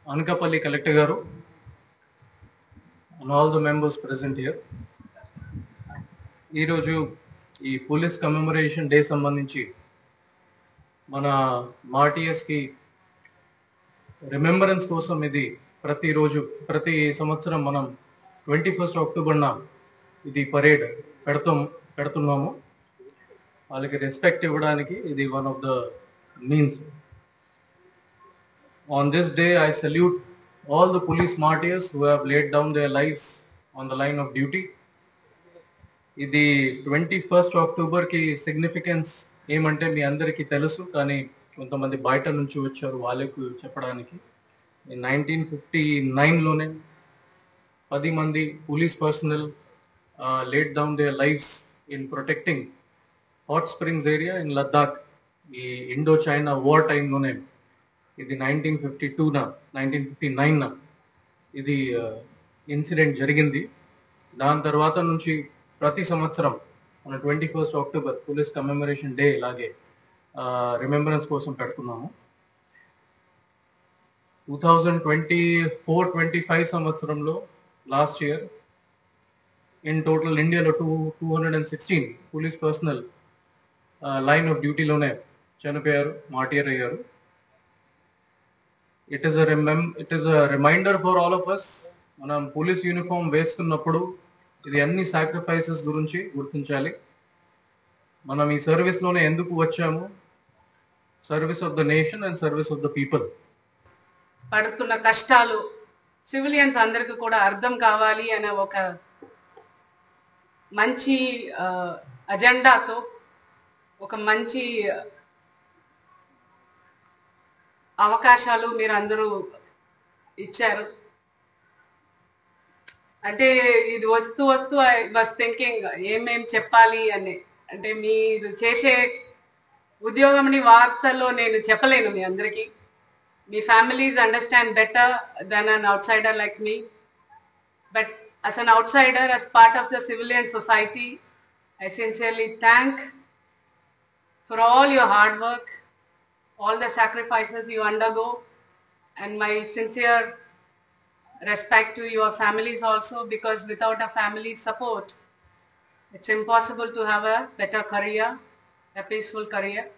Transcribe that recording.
Anakapalli Collector Garu and all the members present here. ఈ రోజు ఈ పోలీస్ కమెమరేషన్ డే సంబంధించి మన మార్టియర్స్ కి రిమెంబరెన్స్ కోసం ఇది ప్రతి సంవత్సరం మనం 21st అక్టోబర్న ఇది పరేడ్ పెడుతున్నాము. వాళ్ళకి రెస్పెక్ట్ ఇవ్వడానికి ఇది one of the means. On this day, I salute all the police martyrs who have laid down their lives on the line of duty. ఇది 21st అక్టోబర్ కి సిగ్నిఫికెన్స్ ఏమంటే మీ అందరికీ తెలుసు, కానీ కొంతమంది బయట నుంచి వచ్చారు వాళ్ళకు చెప్పడానికి. 1959లోనే 10 మంది police personnel laid down their lives in protecting hot springs area in Ladakh. ఈ ఇండో చైనా వార్ టైంలోనే ఇది 1959 ఇది ఇన్సిడెంట్ జరిగింది. దాని తర్వాత నుంచి ప్రతి సంవత్సరం మన 21st October police commemoration day ఇలాగే రిమెంబరెన్స్ కోసం పెడుతున్నాము. 2024-25 సంవత్సరంలో లాస్ట్ ఇయర్ ఇన్ టోటల్ ఇండియాలో 216 పోలీస్ పర్సనల్ లైన్ ఆఫ్ డ్యూటీలోనే చనిపోయారు, మార్టియర్ అయ్యారు. It is a reminder for all of us. మనం పోలీస్ యూనిఫామ్ వేస్తున్నప్పుడు ఇది అన్ని సాక్రిఫైసెస్ గురించి గుర్తించాలి. మనం ఈ సర్వీస్లోనే ఎందుకు వచ్చాము? Service of the nation and service of the people. పడుతున్న కష్టాలు సివిలియన్స్ అందరికీ కూడా అర్థం కావాలి అనే ఒక మంచి అజెండాతో ఒక మంచి అవకాశాలు మీరు అందరూ ఇచ్చారు. అంటే ఇది వస్తూ ఐ వాస్ థింకింగ్ ఏమేం చెప్పాలి అని. అంటే మీరు చేసే ఉద్యోగంని వార్తల్లో నేను చెప్పలేను మీ అందరికీ. మీ families understand better than an outsider like me. But as an outsider, as part of the civilian society, I sincerely thank for all your hard work, all the sacrifices you undergo, and my sincere respect to your families also, because without a family support, it's impossible to have a better career, a peaceful career.